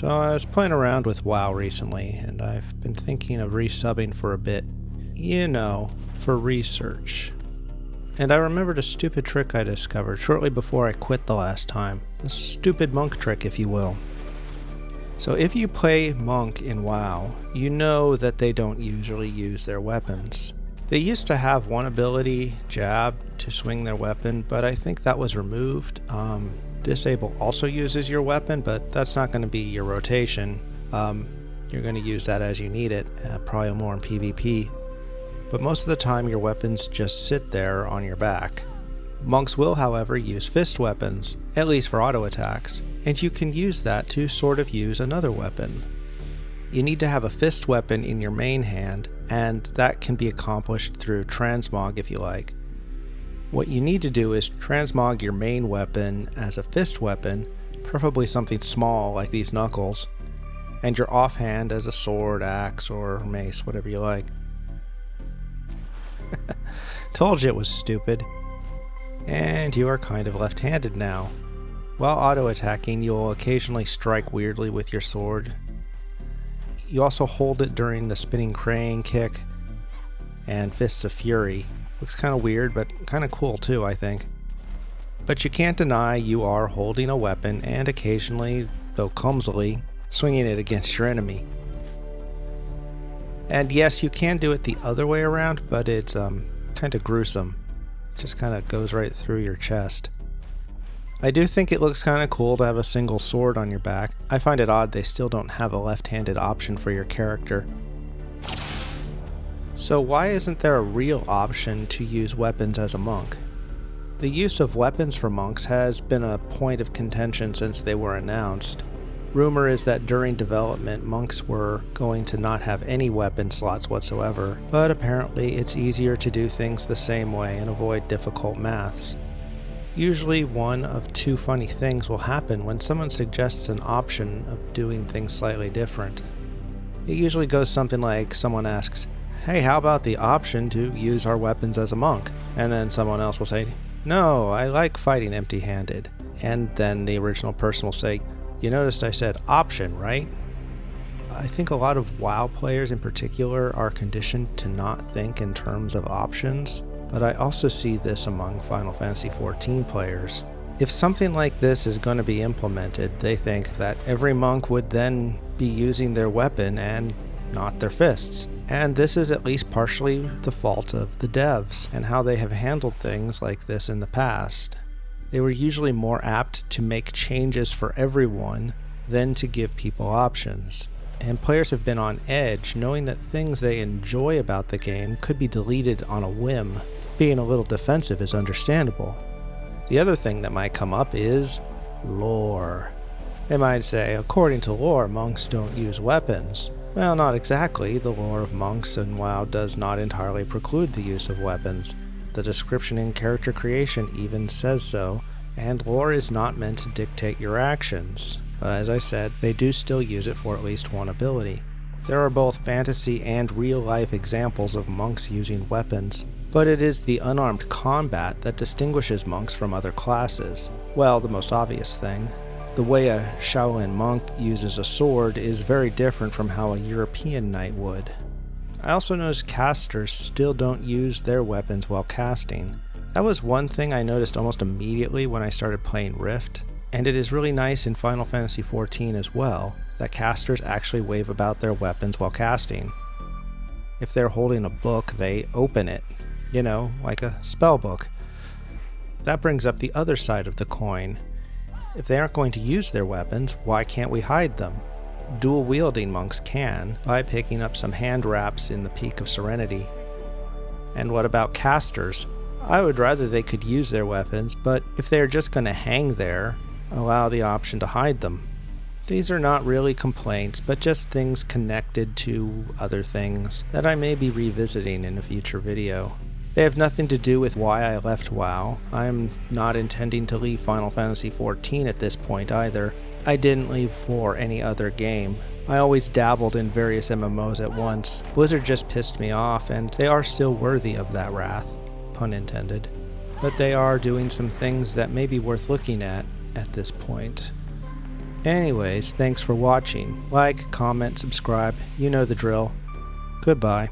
So I was playing around with WoW recently, and I've been thinking of resubbing for a bit. You know, for research. And I remembered a stupid trick I discovered shortly before I quit the last time. A stupid monk trick, if you will. So if you play monk in WoW, you know that they don't usually use their weapons. They used to have one ability, jab, to swing their weapon, but I think that was removed. Disable also uses your weapon, but that's not going to be your rotation. You're going to use that as you need it, probably more in PvP. But most of the time your weapons just sit there on your back. Monks will, however, use fist weapons, at least for auto attacks, and you can use that to sort of use another weapon. You need to have a fist weapon in your main hand, and that can be accomplished through transmog if you like. What you need to do is transmog your main weapon as a fist weapon, preferably something small like these knuckles, and your offhand as a sword, axe, or mace, whatever you like. Told you it was stupid. And you are kind of left-handed now. While auto-attacking, you'll occasionally strike weirdly with your sword. You also hold it during the spinning crane kick and Fists of Fury. Looks kind of weird, but kind of cool too, I think. But you can't deny you are holding a weapon and occasionally, though clumsily, swinging it against your enemy. And yes, you can do it the other way around, but it's kind of gruesome. Just kind of goes right through your chest. I do think it looks kind of cool to have a single sword on your back. I find it odd they still don't have a left-handed option for your character. So why isn't there a real option to use weapons as a monk? The use of weapons for monks has been a point of contention since they were announced. Rumor is that during development, monks were going to not have any weapon slots whatsoever, but apparently it's easier to do things the same way and avoid difficult maths. Usually one of two funny things will happen when someone suggests an option of doing things slightly different. It usually goes something like someone asks, "Hey, how about the option to use our weapons as a monk?" And then someone else will say, "No, I like fighting empty-handed." And then the original person will say, "You noticed I said option, right?" I think a lot of WoW players in particular are conditioned to not think in terms of options, but I also see this among Final Fantasy XIV players. If something like this is going to be implemented, they think that every monk would then be using their weapon and not their fists. And this is at least partially the fault of the devs and how they have handled things like this in the past. They were usually more apt to make changes for everyone than to give people options. And players have been on edge knowing that things they enjoy about the game could be deleted on a whim. Being a little defensive is understandable. The other thing that might come up is lore. They might say, according to lore, monks don't use weapons. Well, not exactly. The lore of monks in WoW does not entirely preclude the use of weapons. The description in character creation even says so, and lore is not meant to dictate your actions. But as I said, they do still use it for at least one ability. There are both fantasy and real-life examples of monks using weapons, but it is the unarmed combat that distinguishes monks from other classes. Well, the most obvious thing. The way a Shaolin monk uses a sword is very different from how a European knight would. I also noticed casters still don't use their weapons while casting. That was one thing I noticed almost immediately when I started playing Rift, and it is really nice in Final Fantasy XIV as well, that casters actually wave about their weapons while casting. If they're holding a book, they open it, like a spell book. That brings up the other side of the coin. If they aren't going to use their weapons, why can't we hide them? Dual-wielding monks can, by picking up some hand wraps in the Peak of Serenity. And what about casters? I would rather they could use their weapons, but if they are just going to hang there, allow the option to hide them. These are not really complaints, but just things connected to other things that I may be revisiting in a future video. They have nothing to do with why I left WoW. I'm not intending to leave Final Fantasy XIV at this point either. I didn't leave for any other game. I always dabbled in various MMOs at once. Blizzard just pissed me off, and they are still worthy of that wrath, pun intended. But they are doing some things that may be worth looking at this point. Anyways, thanks for watching. Like, comment, subscribe, you know the drill. Goodbye.